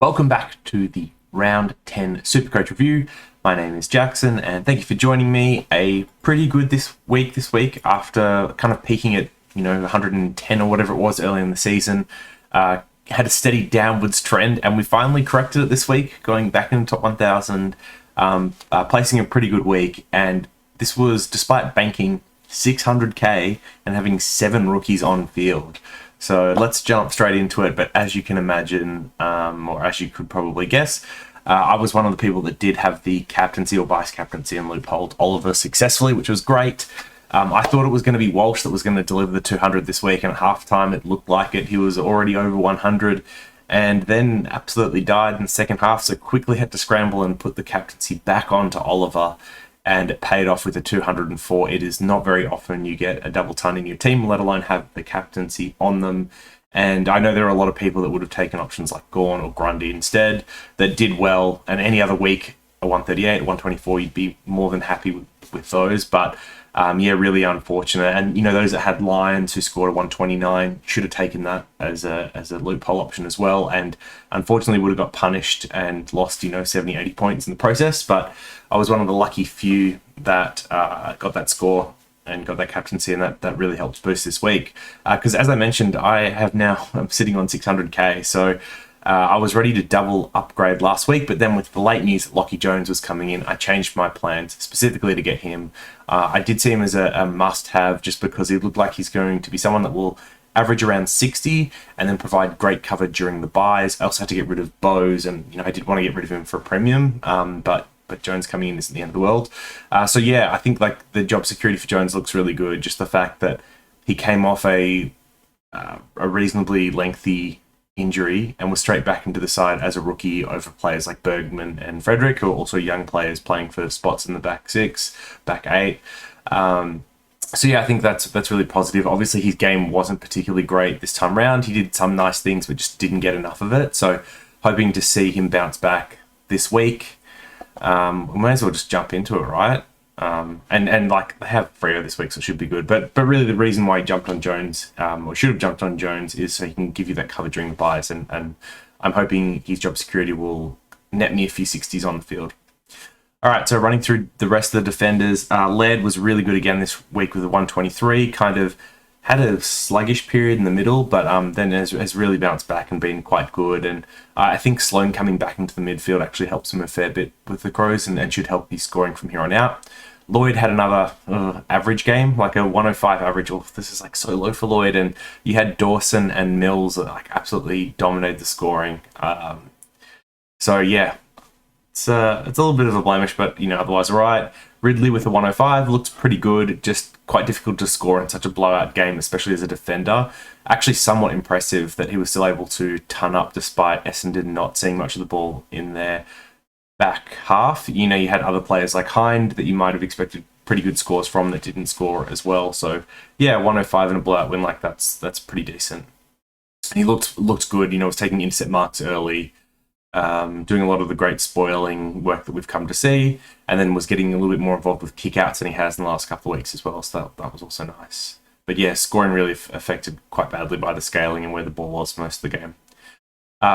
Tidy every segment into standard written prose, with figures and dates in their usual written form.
Welcome back to the Round 10 Supercoach Review. My name is Jackson, and thank you for joining me. A pretty good this week after kind of peaking at 110 or whatever it was early in the season. Had a steady downwards trend, and we finally corrected it this week, going back in the top 1,000, placing a pretty good week. And this was despite banking 600k and having 7 rookies on field. So let's jump straight into it. But as you can imagine, or as you could probably guess, I was one of the people that did have the captaincy or vice captaincy and loopholed Oliver successfully, which was great. I thought it was going to be Walsh that was going to deliver the 200 this week, and at halftime it looked like it. He was already over 100 and then absolutely died in the second half, so quickly had to scramble and put the captaincy back onto Oliver, and it paid off with a 204. It is not very often you get a double ton in your team, let alone have the captaincy on them. And I know there are a lot of people that would have taken options like Gorn or Grundy instead that did well, and any other week, a 138, a 124, you'd be more than happy with those. But really unfortunate. And those that had Lions who scored a 129 should have taken that as a loophole option as well, and unfortunately would have got punished and lost 70, 80 points in the process. But I was one of the lucky few that got that score and got that captaincy, and that really helped boost this week. Because as I mentioned, I'm sitting on 600k, so I was ready to double upgrade last week, but then with the late news that Lachie Jones was coming in, I changed my plans specifically to get him. I did see him as a must-have just because he looked like he's going to be someone that will average around 60 and then provide great cover during the buys. I also had to get rid of Bose, and I did want to get rid of him for a premium, but Jones coming in isn't the end of the world. I think like the job security for Jones looks really good. Just the fact that he came off a reasonably lengthy injury and was straight back into the side as a rookie over players like Bergman and Frederick, who are also young players playing for spots in the back 6, back 8. I think that's really positive. Obviously, his game wasn't particularly great this time round. He did some nice things, but just didn't get enough of it. So hoping to see him bounce back this week. We may as well just jump into it, right? And like they have Freo this week, so it should be good. But really the reason why he jumped on Jones, or should have jumped on Jones, is so he can give you that cover during the buys. And I'm hoping his job security will net me a few 60s on the field. All right, so running through the rest of the defenders, Laird was really good again this week with a 123. Kind of had a sluggish period in the middle, but then has really bounced back and been quite good. And I think Sloan coming back into the midfield actually helps him a fair bit with the Crows and should help his scoring from here on out. Lloyd had another average game, like a 105 average. Oh, this is like so low for Lloyd. And you had Dawson and Mills that like absolutely dominated the scoring. It's a little bit of a blemish, but otherwise all right. Ridley with a 105 looks pretty good, just quite difficult to score in such a blowout game, especially as a defender. Actually somewhat impressive that he was still able to ton up despite Essendon not seeing much of the ball in their back half. You had other players like Hind that you might have expected pretty good scores from that didn't score as well. So 105 in a blowout win, like that's pretty decent. And he looked good, was taking intercept marks early, doing a lot of the great spoiling work that we've come to see, and then was getting a little bit more involved with kickouts than he has in the last couple of weeks as well. So that was also nice. But scoring really affected quite badly by the scaling and where the ball was most of the game.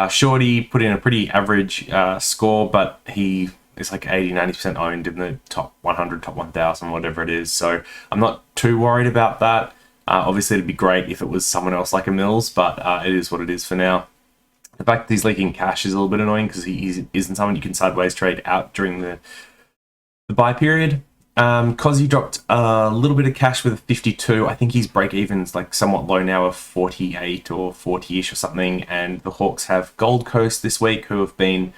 Shorty put in a pretty average score, but he is like 80-90% owned in the top 100, top 1,000, whatever it is. So I'm not too worried about that. Obviously, it'd be great if it was someone else like a Mills, but it is what it is for now. The fact that he's leaking cash is a little bit annoying because he isn't someone you can sideways trade out during the buy period. Cozzy dropped a little bit of cash with a 52. I think his break-even's like somewhat low now of 48 or 40-ish or something. And the Hawks have Gold Coast this week, who have been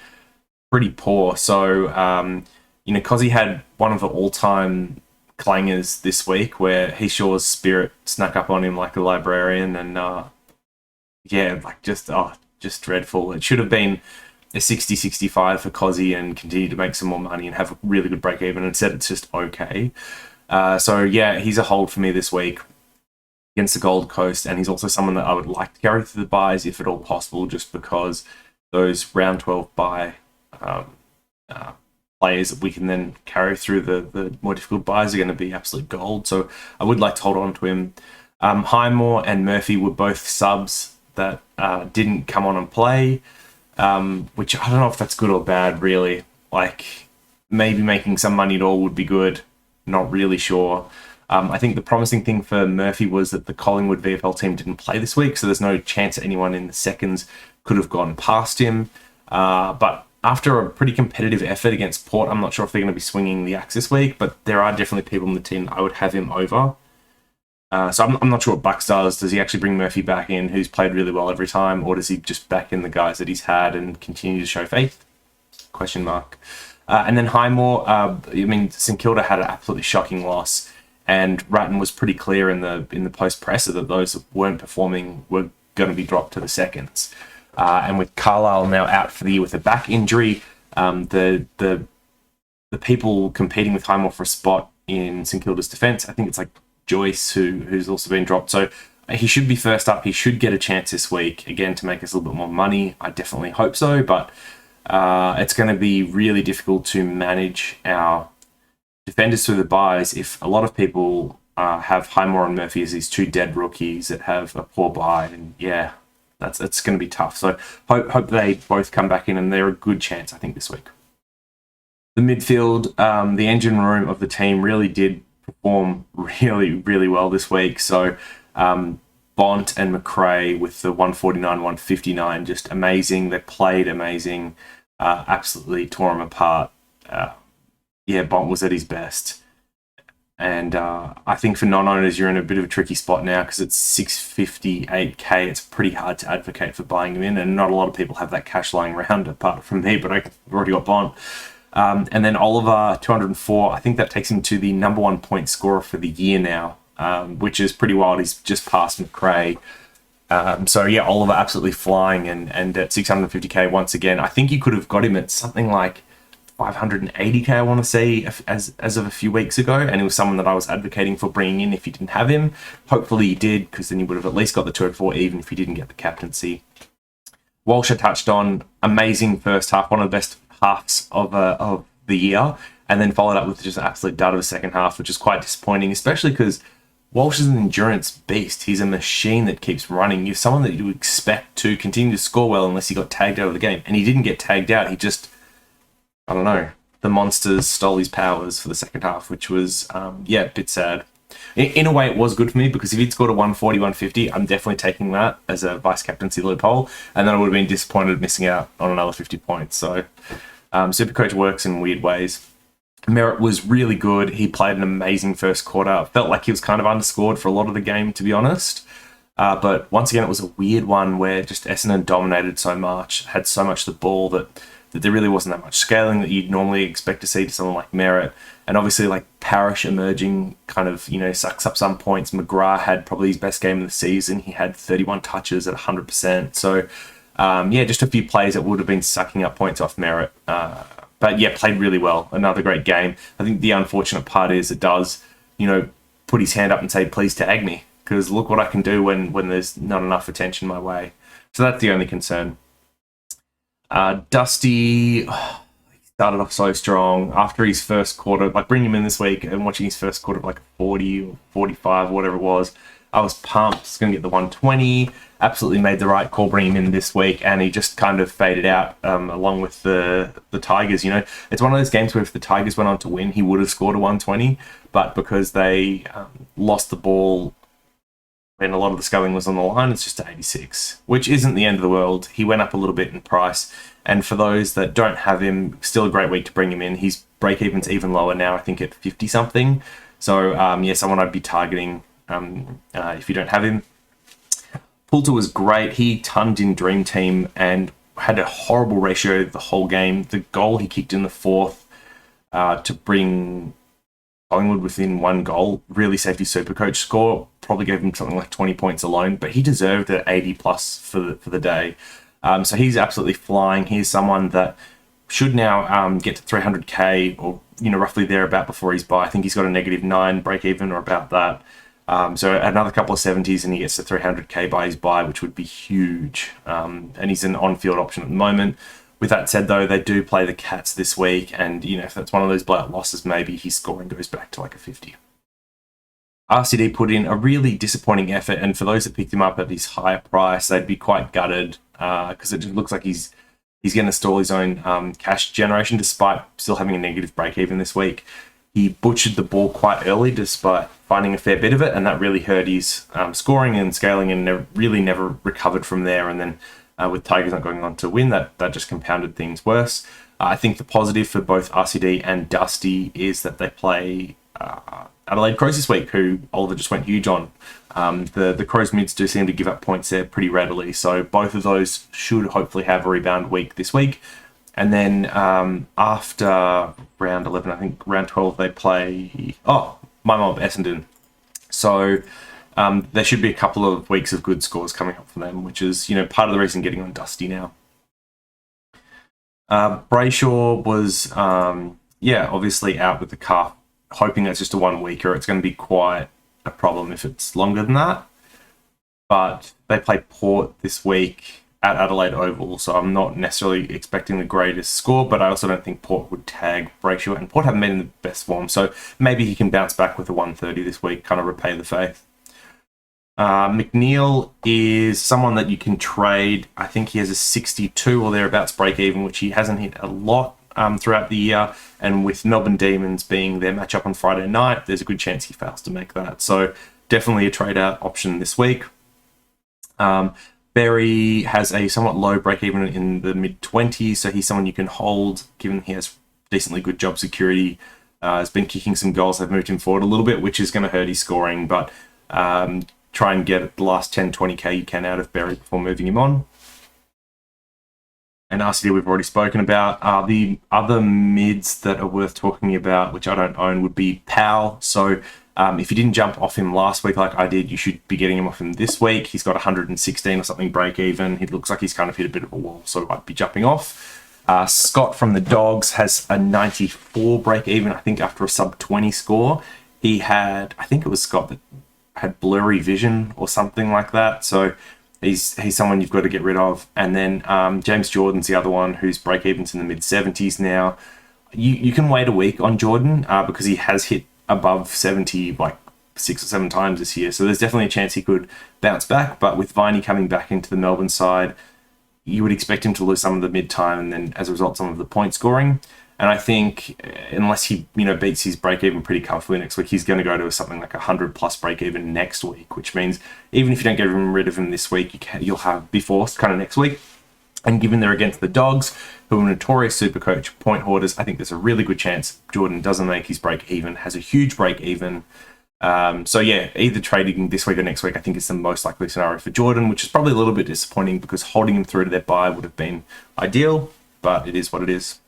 pretty poor. So, Cozzy had one of the all-time clangers this week where Heshaw's spirit snuck up on him like a librarian. And just dreadful. It should have been a 60-65 for Cozzy and continue to make some more money and have a really good break even. Instead, it's just okay. He's a hold for me this week against the Gold Coast, and he's also someone that I would like to carry through the buys if at all possible, just because those round 12 buy players that we can then carry through the more difficult buys are going to be absolute gold. So I would like to hold on to him. Highmore and Murphy were both subs that didn't come on and play. which I don't know if that's good or bad, really. Like, maybe making some money at all would be good. Not really sure. I think the promising thing for Murphy was that the Collingwood VFL team didn't play this week, so there's no chance that anyone in the seconds could have gone past him. But after a pretty competitive effort against Port, I'm not sure if they're going to be swinging the axe this week, but there are definitely people in the team that I would have him over. So I'm not sure what Bucks does. Does he actually bring Murphy back in, who's played really well every time, or does he just back in the guys that he's had and continue to show faith? Question mark. And then Highmore, St Kilda had an absolutely shocking loss, and Ratton was pretty clear in the post presser that those that weren't performing were going to be dropped to the seconds. And with Carlisle now out for the year with a back injury, the people competing with Highmore for a spot in St Kilda's defence, I think it's like Joyce who's also been dropped. So he should be first up. He should get a chance this week again to make us a little bit more money. I definitely hope so, but it's going to be really difficult to manage our defenders through the buys if a lot of people have Highmore and Murphy as these two dead rookies that have a poor buy, and yeah, it's going to be tough. So hope they both come back in, and they're a good chance, I think, this week. The midfield, the engine room of the team really did perform really, really well this week. So Bont and McRae with the 149, 159, just amazing. They played amazing, absolutely tore them apart. Bont was at his best. And I think for non-owners, you're in a bit of a tricky spot now because it's 658k. It's pretty hard to advocate for buying him in, and not a lot of people have that cash lying around apart from me, but I've already got Bont. And then Oliver, 204, I think that takes him to the number one point scorer for the year now, which is pretty wild. He's just passed McRae. Oliver absolutely flying, and at 650k once again. I think you could have got him at something like 580k, I want to say, as of a few weeks ago, and it was someone that I was advocating for bringing in if you didn't have him. Hopefully you did, because then you would have at least got the 204 even if you didn't get the captaincy. Walsh I touched on, amazing first half, one of the best halves of the year, and then followed up with just an absolute dud of the second half, which is quite disappointing, especially because Walsh is an endurance beast. He's a machine that keeps running. You're someone that you expect to continue to score well unless he got tagged out of the game, and he didn't get tagged out. He just, I don't know, the monsters stole his powers for the second half, which was, a bit sad. In a way, it was good for me, because if he'd scored a 140, 150, I'm definitely taking that as a vice-captaincy loophole, and then I would have been disappointed missing out on another 50 points. So Supercoach works in weird ways. Merritt was really good. He played an amazing first quarter. Felt like he was kind of underscored for a lot of the game, to be honest. But once again, it was a weird one where just Essendon dominated so much, had so much the ball that there really wasn't that much scaling that you'd normally expect to see to someone like Merritt. And obviously, like, Parrish emerging kind of, sucks up some points. McGrath had probably his best game of the season. He had 31 touches at 100%. So, just a few plays that would have been sucking up points off Merritt. Played really well. Another great game. I think the unfortunate part is it does, put his hand up and say, please tag me, because look what I can do when there's not enough attention my way. So that's the only concern. Dusty started off so strong after his first quarter. Like, bringing him in this week and watching his first quarter of like 40 or 45, whatever it was, I was pumped. He's going to get the 120. Absolutely made the right call bringing him in this week, and he just kind of faded out along with the Tigers. It's one of those games where if the Tigers went on to win, he would have scored a 120, but because they lost the ball when a lot of the sculling was on the line, it's just 86, which isn't the end of the world. He went up a little bit in price, and for those that don't have him, still a great week to bring him in. His break-even's even lower now, I think at 50-something. So, someone I'd be targeting if you don't have him. Poulter was great. He tonned in Dream Team and had a horrible ratio the whole game. The goal he kicked in the fourth to bring Collingwood within one goal really saved his Supercoach score. Probably gave him something like 20 points alone, but he deserved an 80 plus for the day. So he's absolutely flying. He's someone that should now get to 300k or roughly thereabout before his buy. I think he's got a -9 break even or about that. So another couple of 70s and he gets to 300k by his buy, which would be huge. And he's an on-field option at the moment. With that said, though, they do play the Cats this week, and if that's one of those blowout losses, maybe his scoring goes back to like a 50. RCD put in a really disappointing effort, and for those that picked him up at his higher price, they'd be quite gutted because it just looks like he's he's going to stall his own cash generation despite still having a negative break even this week. He butchered the ball quite early despite finding a fair bit of it, and that really hurt his scoring and scaling, and really never recovered from there. And then with Tigers not going on to win, that just compounded things worse. I think the positive for both RCD and Dusty is that they play Adelaide Crows this week, who Oliver just went huge on. The Crows mids do seem to give up points there pretty readily, so both of those should hopefully have a rebound week this week. And then after round 11, I think round 12, they play my mob Essendon. So there should be a couple of weeks of good scores coming up for them, which is part of the reason getting on Dusty now. Brayshaw was obviously out with the calf, hoping that's just a 1 weeker. It's going to be quite a problem if it's longer than that. But they play Port this week at Adelaide Oval, so I'm not necessarily expecting the greatest score, but I also don't think Port would tag Brayshaw, and Port haven't been in the best form, so maybe he can bounce back with a 130 this week, kind of repay the faith. McNeil is someone that you can trade. I think he has a 62 or thereabouts break even, which he hasn't hit a lot throughout the year, and with Melbourne Demons being their matchup on Friday night, there's a good chance he fails to make that, so definitely a trade out option this week. Berry has a somewhat low break even in the mid-20s, so he's someone you can hold, given he has decently good job security. Has been kicking some goals. They've moved him forward a little bit, which is going to hurt his scoring, but try and get the last 10, 20k you can out of Berry before moving him on. And RCD we've already spoken about. The other mids that are worth talking about, which I don't own, would be Powell. So if you didn't jump off him last week like I did, you should be getting him off him this week. He's got 116 or something break even. He looks like he's kind of hit a bit of a wall, so I'd be jumping off. Scott from the Dogs has a 94 break even, I think, after a sub 20 score. He had, I think it was Scott that had blurry vision or something like that. So he's someone you've got to get rid of. And then James Jordan's the other one whose break even's in the mid 70s now. You can wait a week on Jordan because he has hit above 70 like 6 or 7 times this year, so there's definitely a chance he could bounce back. But with Viney coming back into the Melbourne side, you would expect him to lose some of the mid-time and then as a result some of the point scoring. And I think unless he beats his break even pretty comfortably next week, he's going to go to something like 100 plus break even next week, which means even if you don't get rid of him this week, you'll be forced kind of next week. And given they're against the Dogs, who are notorious Supercoach point hoarders, I think there's a really good chance Jordan doesn't make his break even, has a huge break even. So yeah, either trading this week or next week, I think is the most likely scenario for Jordan, which is probably a little bit disappointing because holding him through to their bye would have been ideal, but it is what it is.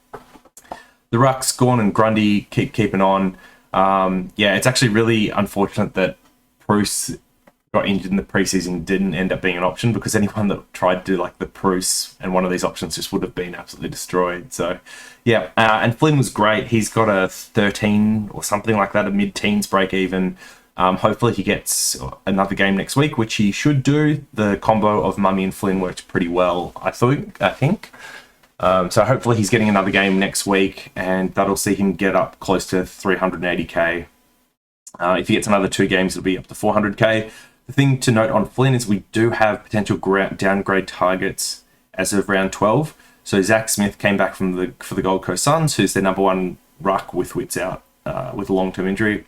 The Rucks, Gawn and Grundy keeping on. It's actually really unfortunate that Bruce got injured in the preseason, didn't end up being an option, because anyone that tried to do like the Bruce and one of these options just would have been absolutely destroyed. So yeah, and Flynn was great. He's got a 13 or something like that, a mid-teens break even. Hopefully he gets another game next week, which he should do. The combo of Mummy and Flynn worked pretty well, I think. So hopefully he's getting another game next week, and that'll see him get up close to 380k. If he gets another 2 games, it'll be up to 400k. The thing to note on Flynn is we do have potential downgrade targets as of round 12. So Zach Smith came back for the Gold Coast Suns, who's their number 1 ruck with Wits out with a long-term injury.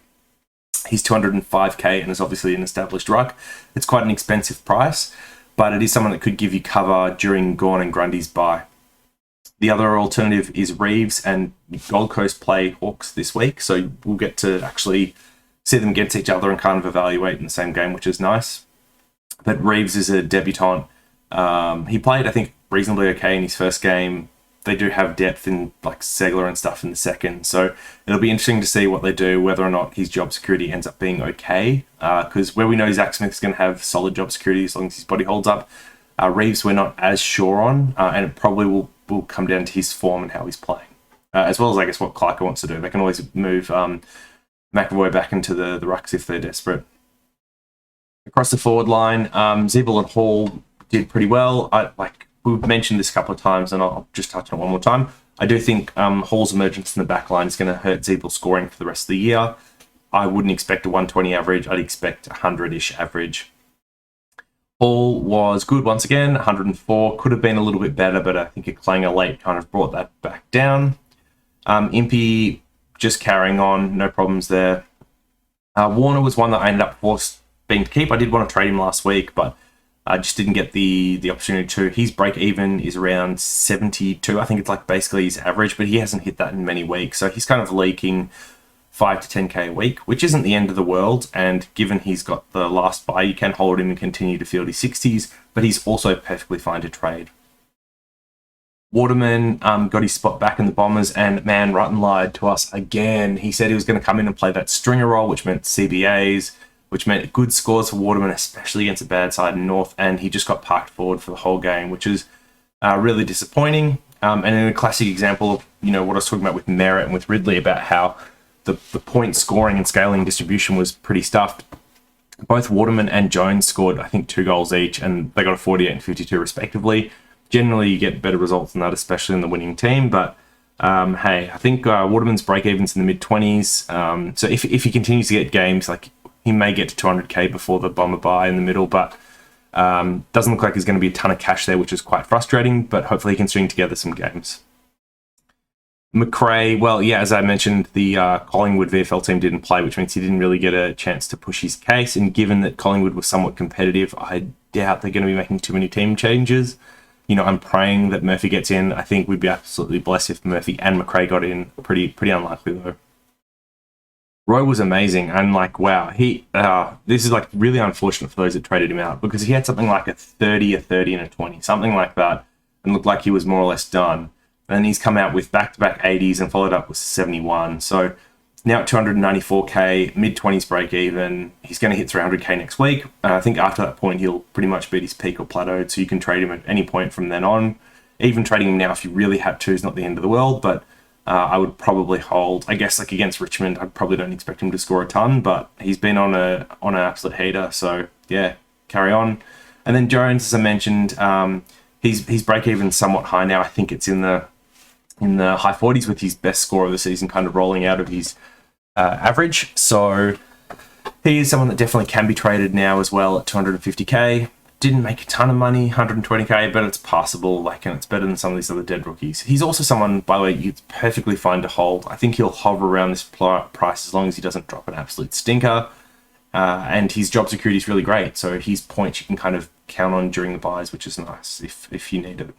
He's 205k and is obviously an established ruck. It's quite an expensive price, but it is someone that could give you cover during Gawn and Grundy's bye. The other alternative is Reeves, and Gold Coast play Hawks this week, so we'll get to actually see them against each other and kind of evaluate in the same game, which is nice. But Reeves is a debutant. He played, I think, reasonably okay in his first game. They do have depth in like Segler and stuff in the second, so it'll be interesting to see what they do, whether or not his job security ends up being okay. Because where we know Zach Smith's going to have solid job security as long as his body holds up, Reeves we're not as sure on, and it probably will come down to his form and how he's playing, as well as I guess what Clarko wants to do. They can always move McAvoy back into the rucks if they're desperate. Across the forward line, Zeeble and Hall did pretty well. We've mentioned this a couple of times, and I'll just touch on it one more time. I do think Hall's emergence in the back line is going to hurt Zeeble's scoring for the rest of the year. I wouldn't expect a 120 average. I'd expect 100-ish average. Paul was good once again, 104. Could have been a little bit better, but I think a clanger late kind of brought that back down. Impey just carrying on, no problems there. Warner was one that I ended up forced being to keep. I did want to trade him last week, but I just didn't get the opportunity to. His break even is around 72. I think it's like basically his average, but he hasn't hit that in many weeks. So he's kind of leaking 5 to 10k a week, which isn't the end of the world. And given he's got the last buy, you can hold him and continue to field his 60s, but he's also perfectly fine to trade. Waterman got his spot back in the Bombers, and man, Rutten lied to us again. He said he was going to come in and play that stringer role, which meant CBAs, which meant good scores for Waterman, especially against a bad side in North, and he just got parked forward for the whole game, which is really disappointing. And in a classic example of what I was talking about with Merritt and with Ridley about how the point scoring and scaling distribution was pretty stuffed. Both Waterman and Jones scored, I think, 2 goals each, and they got a 48 and 52 respectively. Generally, you get better results than that, especially in the winning team. But hey, I think Waterman's break-even's in the mid-20s. So if he continues to get games, like he may get to 200k before the Bomber buy in the middle, but doesn't look like there's going to be a ton of cash there, which is quite frustrating. But hopefully he can string together some games. McRae, well, yeah, as I mentioned, the Collingwood VFL team didn't play, which means he didn't really get a chance to push his case. And given that Collingwood was somewhat competitive, I doubt they're going to be making too many team changes. I'm praying that Murphy gets in. I think we'd be absolutely blessed if Murphy and McRae got in. Pretty unlikely, though. Roy was amazing, and wow, this is really unfortunate for those that traded him out, because he had something like a 30, a 30, and a 20, something like that, and looked like he was more or less done. And then he's come out with back-to-back 80s and followed up with 71. So now at 294k, mid-20s break even. He's going to hit 300k next week. I think after that point, he'll pretty much beat his peak or plateaued, so you can trade him at any point from then on. Even trading him now, if you really had to, is not the end of the world, but I would probably hold. I guess against Richmond, I probably don't expect him to score a ton, but he's been on an absolute heater, so yeah, carry on. And then Jones, as I mentioned, his break even somewhat high now. I think it's in the high 40s, with his best score of the season kind of rolling out of his average. So he is someone that definitely can be traded now as well at 250k. Didn't make a ton of money, 120k, but it's passable, and it's better than some of these other dead rookies. He's also someone, by the way, it's perfectly fine to hold. I think he'll hover around this price as long as he doesn't drop an absolute stinker. And his job security is really great, so his points you can kind of count on during the buys, which is nice if you need it.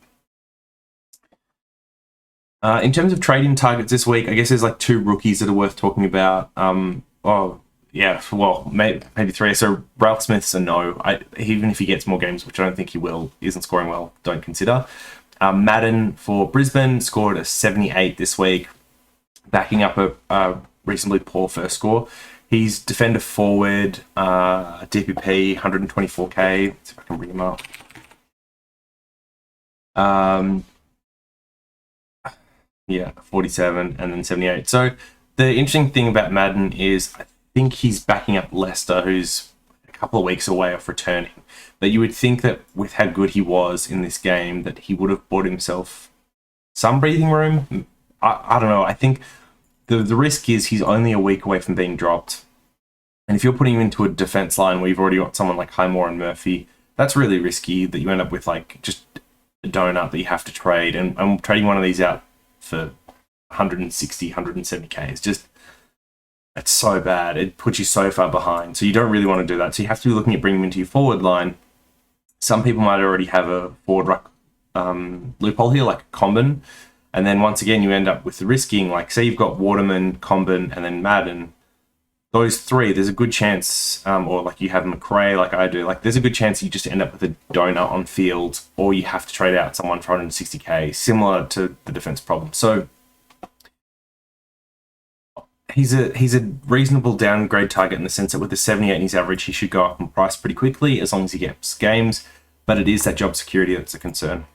In terms of trading targets this week, I guess there's 2 rookies that are worth talking about. Maybe 3. So Ralph Smith's a no. Even if he gets more games, which I don't think he will, isn't scoring well, don't consider. Madden for Brisbane scored a 78 this week, backing up a reasonably poor first score. He's defender forward, DPP, 124k. Let's see if I can bring him up. 47 and then 78. So the interesting thing about Madden is I think he's backing up Leicester, who's a couple of weeks away off returning. But you would think that with how good he was in this game, that he would have bought himself some breathing room. I don't know. I think the risk is he's only a week away from being dropped. And if you're putting him into a defense line where you've already got someone like Highmore and Murphy, that's really risky, that you end up with just a donut that you have to trade. And trading one of these out for 160, 170k it's so bad. It puts you so far behind. So you don't really want to do that. So you have to be looking at bringing him into your forward line. Some people might already have a forward ruck loophole here, like Comben. And then once again, you end up with the risking, say you've got Waterman, Comben, and then Madden. Those 3, there's a good chance, or you have McRae, like I do, there's a good chance you just end up with a donut on field, or you have to trade out someone for 160k, similar to the defense problem. So he's a reasonable downgrade target in the sense that with the 78 in his average, he should go up in price pretty quickly as long as he gets games, but it is that job security that's a concern.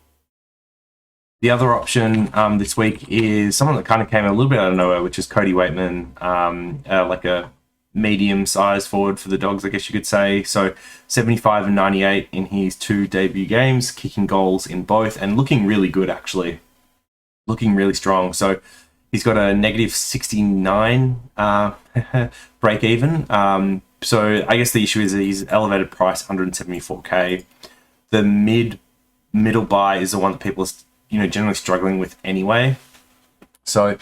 The other option this week is someone that kind of came a little bit out of nowhere, which is Cody Waitman, a medium-sized forward for the Dogs, I guess you could say. So 75 and 98 in his 2 debut games, kicking goals in both, and looking really good, actually. Looking really strong. So he's got a negative 69 break even. So I guess the issue is that he's elevated price, 174k. The middle buy is the one that people are, generally struggling with anyway. So,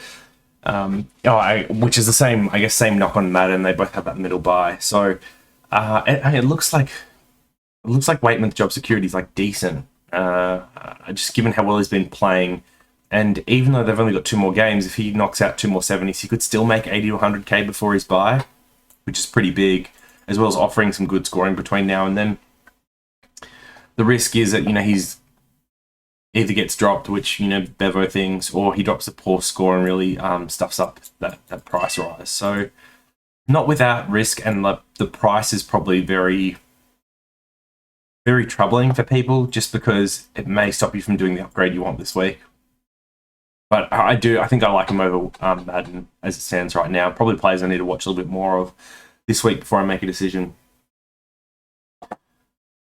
which is the same, I guess, same knock on Madden. They both have that middle buy. So, it looks like Waitman's job security is like decent. Just given how well he's been playing, and even though they've only got 2 more games, if he knocks out 2 more 70s, he could still make 80 to 100k before his buy, which is pretty big, as well as offering some good scoring between now and then. The risk is that, he's either gets dropped, which, Bevo things, or he drops a poor score and really stuffs up that price rise. So not without risk, and the price is probably very, very troubling for people just because it may stop you from doing the upgrade you want this week. But I think I like him over Madden as it stands right now. Probably players I need to watch a little bit more of this week before I make a decision.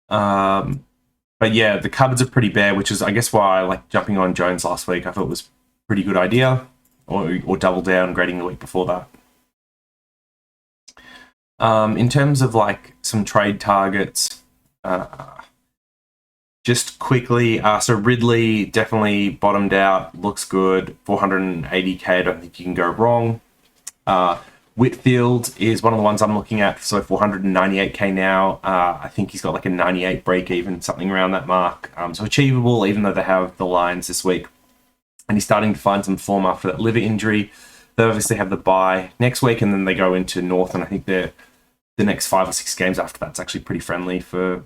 But yeah, the cupboards are pretty bare, which is, I guess, why I like jumping on Jones last week. I thought it was a pretty good idea, or double down grading the week before that. In terms of like some trade targets, just quickly, so Ridley definitely bottomed out, looks good, 480k, I don't think you can go wrong. Whitfield is one of the ones I'm looking at, so 498k now. I think he's got like a 98 break even, something around that mark. So achievable, even though they have the Lions this week. And he's starting to find some form after that liver injury. They obviously have the bye next week, and then they go into North, and I think the next 5 or 6 games after that's actually pretty friendly for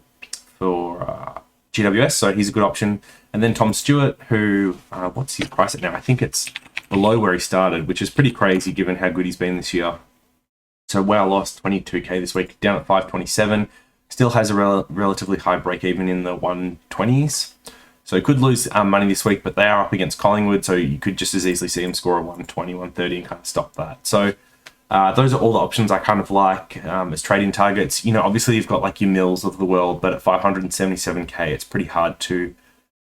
GWS, so he's a good option. And then Tom Stewart, who, what's his price at now? I think it's below where he started, which is pretty crazy given how good he's been this year. So wow, lost 22k this week, down at 527. Still has a relatively high break even in the 120s. So he could lose money this week, but they are up against Collingwood, so you could just as easily see him score a 120, 130 and kind of stop that. So those are all the options I kind of like as trading targets. Obviously you've got like your Mills of the world, but at 577k, it's pretty hard to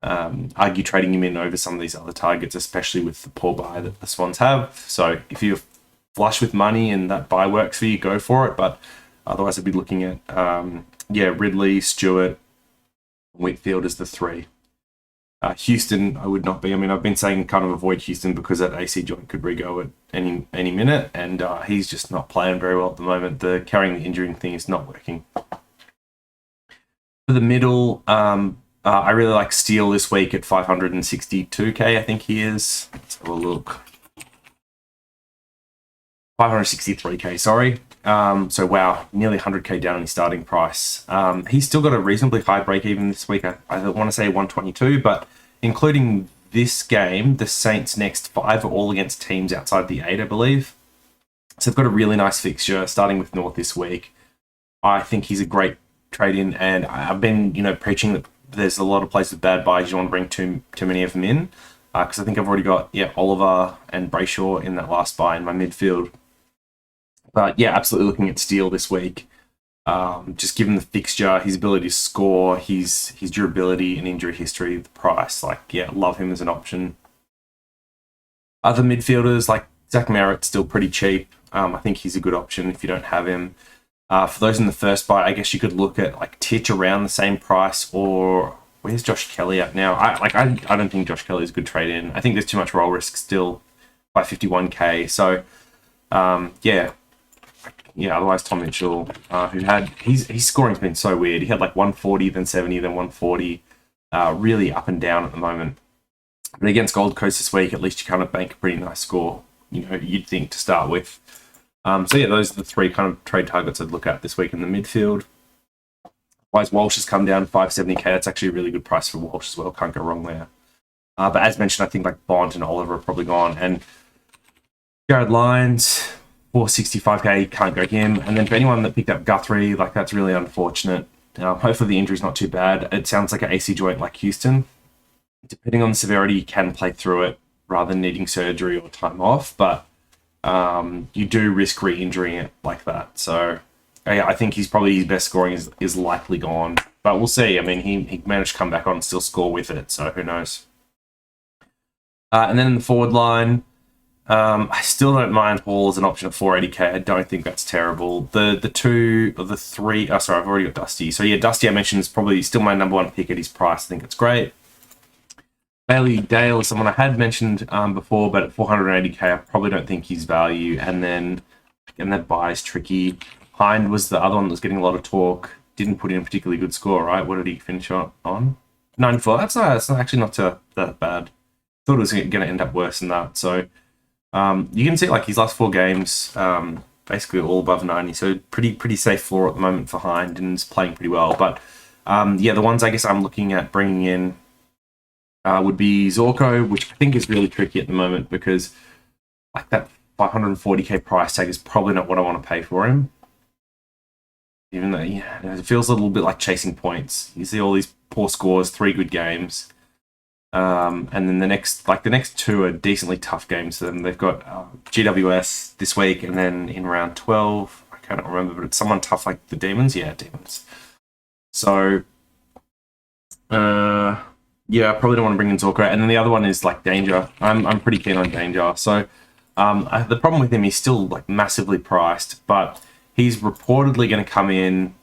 argue trading him in over some of these other targets, especially with the poor buy that the Swans have. So if you're flush with money and that buy works for you, go for it. But otherwise, I'd be looking at Ridley, Stewart, Whitfield as the 3. Houston, I would not be. I mean, I've been saying kind of avoid Houston because that AC joint could re-go at any minute, and he's just not playing very well at the moment. The carrying the injury thing is not working. For the middle, I really like Steele this week at 562k, I think he is. Let's have a look. 563k, sorry. So wow, nearly 100k down on his starting price. He's still got a reasonably high break even this week. I want to say 122, but including this game, the Saints' next 5 are all against teams outside the 8, I believe. So they've got a really nice fixture starting with North this week. I think he's a great trade-in, and I've been, preaching that there's a lot of places with bad buys. You don't want to bring too many of them in, because I think I've already got Oliver and Brayshaw in that last buy in my midfield. But yeah, absolutely looking at Steele this week. Just given the fixture, his ability to score, his durability and injury history, the price, love him as an option. Other midfielders like Zach Merritt's still pretty cheap. I think he's a good option if you don't have him. For those in the first buy, I guess you could look at like Titch around the same price, or where's Josh Kelly at now? I don't think Josh Kelly is a good trade in. I think there's too much roll risk still by 51k. So otherwise Tom Mitchell, his scoring's been so weird. He had like 140, then 70, then 140, really up and down at the moment. But against Gold Coast this week, at least you kind of bank a pretty nice score, you'd think, to start with. Those are the 3 kind of trade targets I'd look at this week in the midfield. Otherwise, Walsh has come down 570k. That's actually a really good price for Walsh as well. Can't go wrong there. But as mentioned, I think like Bond and Oliver are probably gone. And Jared Lyons, 465k, can't go him. And then for anyone that picked up Guthrie, that's really unfortunate. Hopefully the injury's not too bad. It sounds like an AC joint like Houston. Depending on the severity, you can play through it rather than needing surgery or time off. But you do risk re-injuring it like that. So I think his best scoring is likely gone. But we'll see. I mean, he managed to come back on and still score with it. So who knows? And then in the forward line, I still don't mind Hall as an option at 480k. I don't think that's terrible. The two or the three. Oh, sorry, I've already got Dusty. So yeah, Dusty I mentioned is probably still my number one pick at his price. I think it's great. Bailey Dale is someone I had mentioned before, but at 480k, I probably don't think he's value. And then again, that buy is tricky. Hind was the other one that was getting a lot of talk. Didn't put in a particularly good score, right? What did he finish on? 94. That's actually not that bad. Thought it was going to end up worse than that. So you can see like his last 4 games, basically all above 90. So pretty safe floor at the moment for Hind and is playing pretty well. But yeah, the ones I guess I'm looking at bringing in would be Zorko, which I think is really tricky at the moment because like that 540k price tag is probably not what I want to pay for him. Even though it feels a little bit like chasing points. You see all these poor scores, 3 good games, and then the next 2 are decently tough games for them. They've got GWS this week, and then in round 12, I can't remember, but it's someone tough like the Demons. Yeah, Demons. So, yeah, I probably don't want to bring in Zorko. And then the other one is like Danger. I'm pretty keen on Danger. So, the problem with him, he's still like massively priced, but he's reportedly going to come in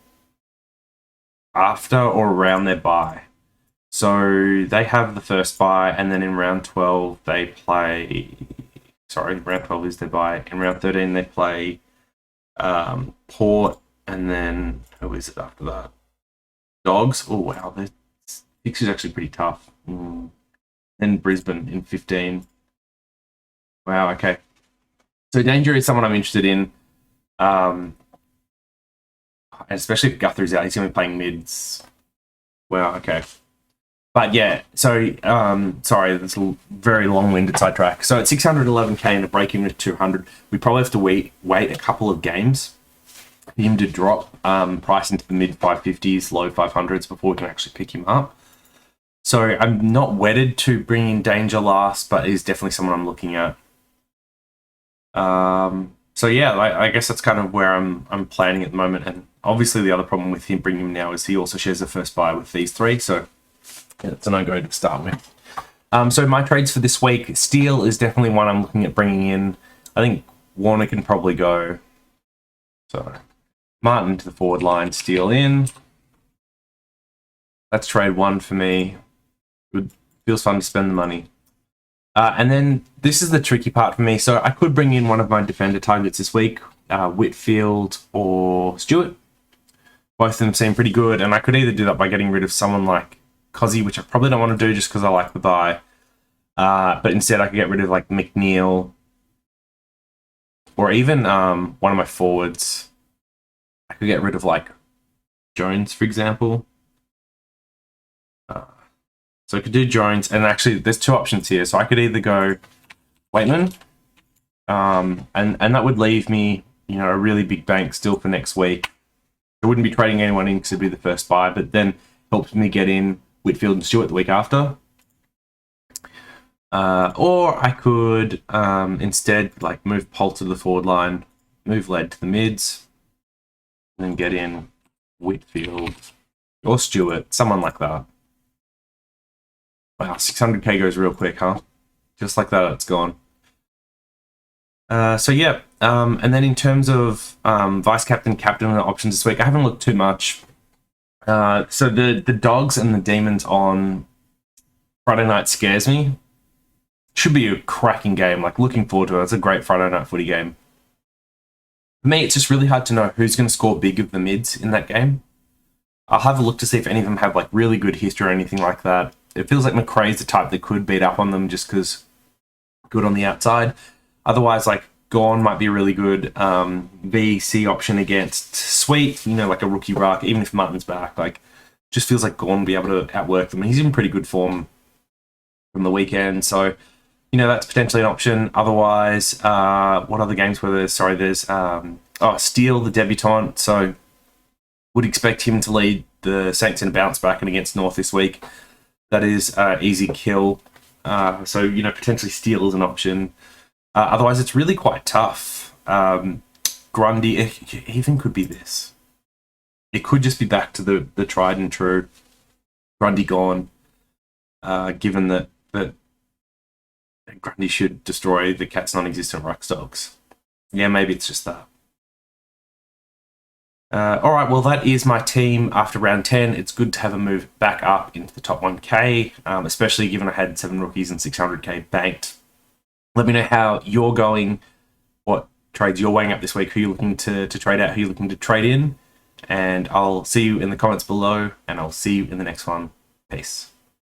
after or around their bye. So they have the first bye, and then in round 12 they play. Sorry, round 12 is their bye. In round 13 they play Port, and then who is it after that? Dogs. Oh wow, the fixture is actually pretty tough. Then Brisbane in 15. Wow. Okay. So Danger is someone I'm interested in. Especially if Guthrie's out, he's going to be playing mids. Wow, okay. But yeah, so, sorry, that's a very long-winded sidetrack. So at 611k and a break-even at 200, we probably have to wait a couple of games for him to drop price into the mid-550s, low 500s before we can actually pick him up. So I'm not wedded to bringing Danger last, but he's definitely someone I'm looking at. So yeah, I guess that's kind of where I'm planning at the moment. And obviously the other problem with him bringing him now is he also shares the first buy with these 3. So yeah, it's a no-go to start with. So my trades for this week, Steele is definitely one I'm looking at bringing in. I think Warner can probably go. So Martin to the forward line, Steele in. That's trade 1 for me. Good, feels fun to spend the money. And then this is the tricky part for me. So I could bring in one of my defender targets this week, Whitfield or Stewart. Both of them seem pretty good, and I could either do that by getting rid of someone like Cozzy, which I probably don't want to do just because I like the buy. But instead I could get rid of like McNeil or even one of my forwards. I could get rid of like Jones, for example. So I could do Jones, and actually there's 2 options here. So I could either go Waitman, and that would leave me, a really big bank still for next week. I wouldn't be trading anyone in because it'd be the first buy, but then helps me get in Whitfield and Stewart the week after. Or I could instead like move Polt to the forward line, move Led to the mids, and then get in Whitfield or Stewart, someone like that. Wow, 600k goes real quick, huh? Just like that, it's gone. So yeah, and then in terms of vice captain, captain options this week, I haven't looked too much. So the Dogs and the Demons on Friday night scares me. Should be a cracking game. Like, looking forward to it. It's a great Friday night footy game. For me, it's just really hard to know who's going to score big of the mids in that game. I'll have a look to see if any of them have like really good history or anything like that. It feels like McRae's the type that could beat up on them just because good on the outside. Otherwise, like Gorn might be really good. VC option against Sweet, like a rookie ruck, even if Martin's back, like just feels like Gorn will be able to outwork them. And he's in pretty good form from the weekend. So, that's potentially an option. Otherwise, what other games were there? Sorry, there's Steele, the debutant. So would expect him to lead the Saints in a bounce back and against North this week. That is easy kill. So, potentially Steele is an option. Otherwise, it's really quite tough. Grundy, it even could be this. It could just be back to the tried and true. Grundy gone, given that Grundy should destroy the Cats' non-existent Rucks dogs. Yeah, maybe it's just that. All right, well, that is my team after round 10. It's good to have a move back up into the top 1K, especially given I had 7 rookies and 600K banked. Let me know how you're going, what trades you're weighing up this week, who you're looking to trade out, who you're looking to trade in, and I'll see you in the comments below, and I'll see you in the next one. Peace.